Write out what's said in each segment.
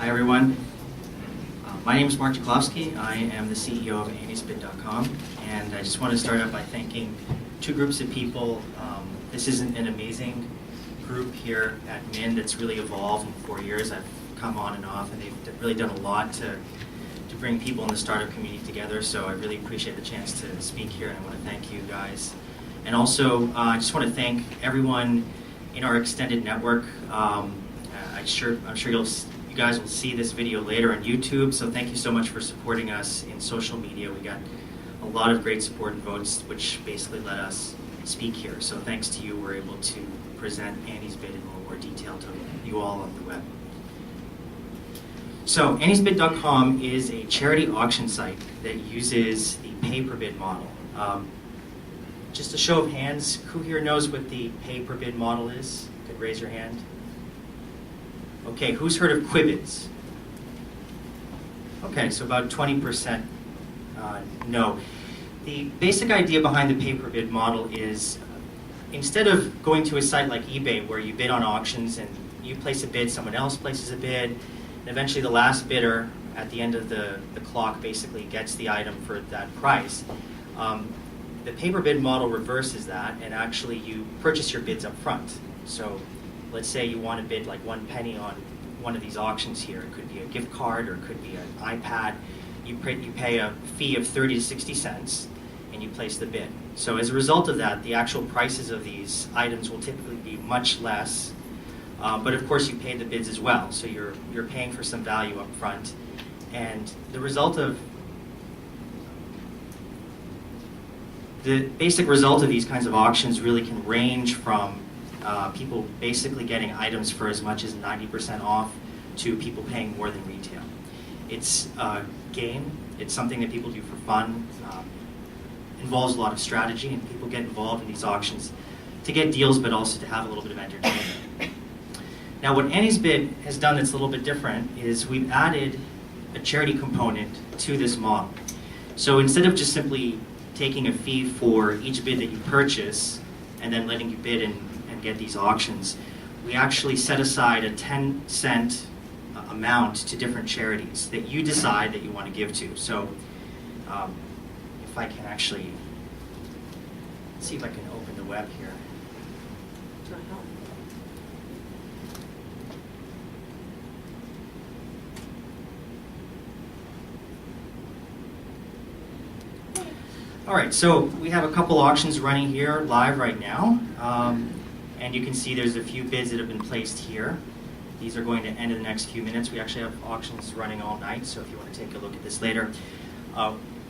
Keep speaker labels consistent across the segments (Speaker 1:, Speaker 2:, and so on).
Speaker 1: Hi everyone. My name is Mark Jaklowski. I am the CEO of Anysbid.com, and I just want to start out by thanking two groups of people. This is an amazing group here at MIN that's really evolved in 4 years. I've come on and off, and they've really done a lot to bring people in the startup community together, so I really appreciate the chance to speak here, and I want to thank you guys. And also, I just want to thank everyone in our extended network. I'm sure you guys will see this video later on YouTube, so thank you so much for supporting us in social media. We got a lot of great support and votes, which basically let us speak here. So thanks to you, we're able to present Anysbid in a little more detail to you all on the web. So Anysbid.com is a charity auction site that uses the pay-per-bid model. Just a show of hands, who here knows what the pay-per-bid model is? You could raise your hand. Okay, who's heard of Quibids? Okay, so about 20% no. The basic idea behind the pay-per-bid model is instead of going to a site like eBay where you bid on auctions and you place a bid, someone else places a bid, and eventually the last bidder at the end of the clock basically gets the item for that price. The pay-per-bid model reverses that, and actually you purchase your bids up front. So let's say you want to bid like 1 penny on one of these auctions here. It could be a gift card or it could be an iPad. You pay a fee of 30 to 60 cents and you place the bid. So as a result of that, the actual prices of these items will typically be much less. But of course you pay the bids as well. So you're paying for some value up front. And the basic result of these kinds of auctions really can range from people basically getting items for as much as 90% off to people paying more than retail. It's a game. It's something that people do for fun. Involves a lot of strategy, and people get involved in these auctions to get deals, but also to have a little bit of entertainment. Now, what Anysbid has done that's a little bit different is we've added a charity component to this model. So instead of just simply taking a fee for each bid that you purchase and then letting you bid and get these auctions, we actually set aside a 10-cent amount to different charities that you decide that you want to give to. So if I can actually see if I can open the web here. All right, so we have a couple auctions running here live right now. And you can see there's a few bids that have been placed here. These are going to end in the next few minutes. We actually have auctions running all night, so if you want to take a look at this later.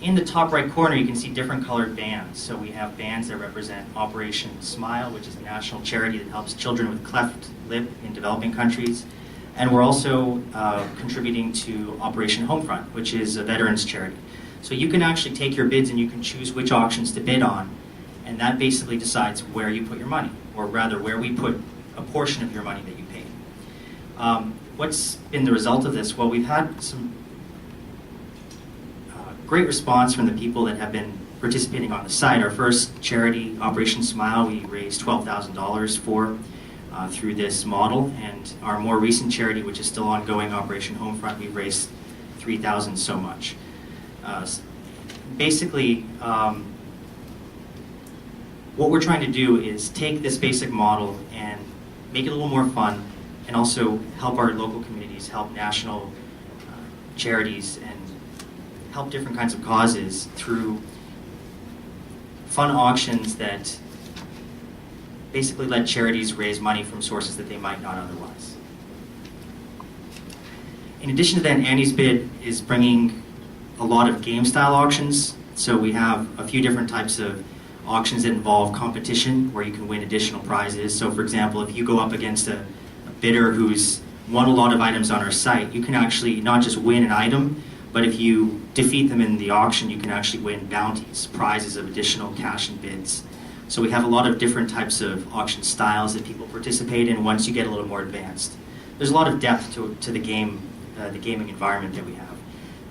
Speaker 1: In the top right corner, you can see different colored bands. So we have bands that represent Operation Smile, which is a national charity that helps children with cleft lip in developing countries. And we're also contributing to Operation Homefront, which is a veterans charity. So you can actually take your bids and you can choose which auctions to bid on, and that basically decides where you put your money, or rather where we put a portion of your money that you paid. What's been the result of this? Well, we've had some great response from the people that have been participating on the site. Our first charity, Operation Smile, we raised $12,000 for through this model, and our more recent charity, which is still ongoing, Operation Homefront, we've raised $3,000 so much. Basically, what we're trying to do is take this basic model and make it a little more fun, and also help our local communities, help national charities, and help different kinds of causes through fun auctions that basically let charities raise money from sources that they might not otherwise. In addition to that, Anysbid is bringing a lot of game-style auctions. So we have a few different types of auctions that involve competition where you can win additional prizes. So for example, if you go up against a bidder who's won a lot of items on our site, you can actually not just win an item, but if you defeat them in the auction, you can actually win bounties, prizes of additional cash and bids. So we have a lot of different types of auction styles that people participate in once you get a little more advanced. There's a lot of depth to the gaming environment that we have.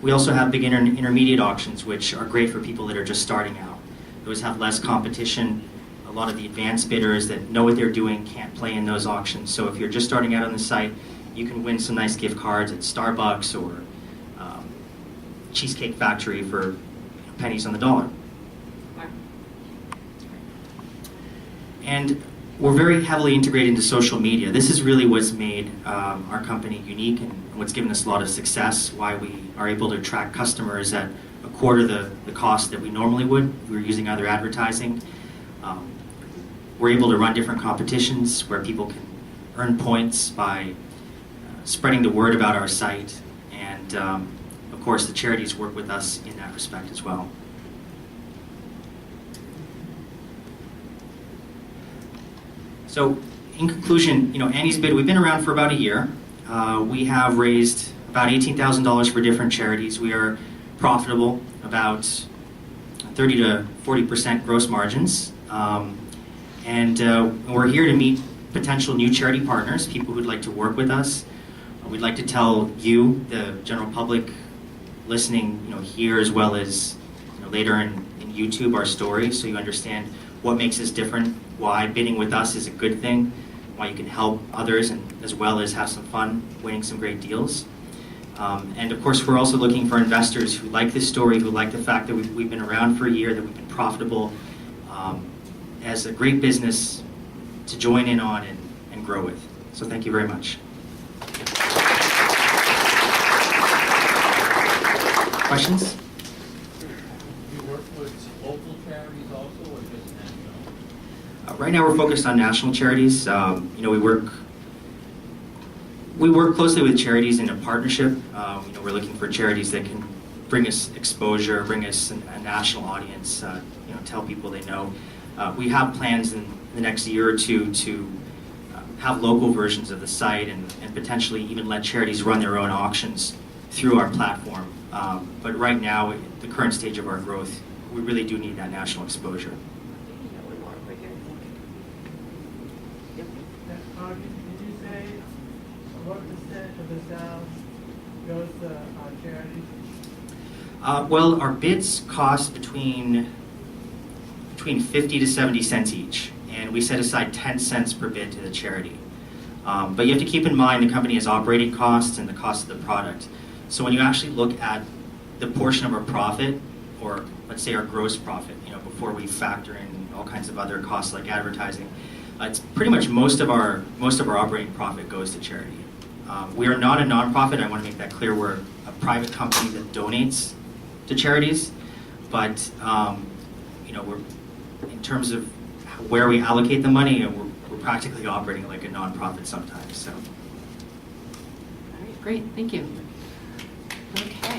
Speaker 1: We also have beginner and intermediate auctions, which are great for people that are just starting out. Those have less competition. A lot of the advanced bidders that know what they're doing can't play in those auctions. So if you're just starting out on the site, you can win some nice gift cards at Starbucks or Cheesecake Factory for pennies on the dollar. And we're very heavily integrated into social media. This is really what's made our company unique and what's given us a lot of success, why we are able to attract customers at a quarter the cost that we normally would if we were using other advertising. We're able to run different competitions where people can earn points by spreading the word about our site, and of course the charities work with us in that respect as well. So in conclusion, Annie's Bid, we've been around for about a year. We have raised about $18,000 for different charities. We are profitable, about 30 to 40% gross margins. And we're here to meet potential new charity partners, people who'd like to work with us. We'd like to tell you, the general public listening, here as well as later in YouTube, our story, so you understand what makes us different, why bidding with us is a good thing, why you can help others, and as well as have some fun winning some great deals. And of course, we're also looking for investors who like this story, who like the fact that we've been around for a year, that we've been profitable, as a great business to join in on and grow with. So thank you very much. Questions?
Speaker 2: Do you work with local charities also, or just national?
Speaker 1: Right now we're focused on national charities. We work closely with charities in a partnership. We're looking for charities that can bring us exposure, bring us a national audience, tell people they know. We have plans in the next year or two to have local versions of the site and potentially even let charities run their own auctions through our platform. But right now, at the current stage of our growth, we really do need that national exposure.
Speaker 3: Did you say what percent of the sales goes to charities?
Speaker 1: Well, our bids cost between 50 to 70 cents each, and we set aside 10 cents per bid to the charity. But you have to keep in mind the company has operating costs and the cost of the product. So when you actually look at the portion of our profit, or let's say our gross profit, before we factor in all kinds of other costs like advertising, it's pretty much most of our operating profit goes to charity. We are not a nonprofit. I want to make that clear. We're a private company that donates to charities, but we're, in terms of where we allocate the money, we're practically operating like a nonprofit sometimes. So.
Speaker 4: All right, great, thank you. Okay.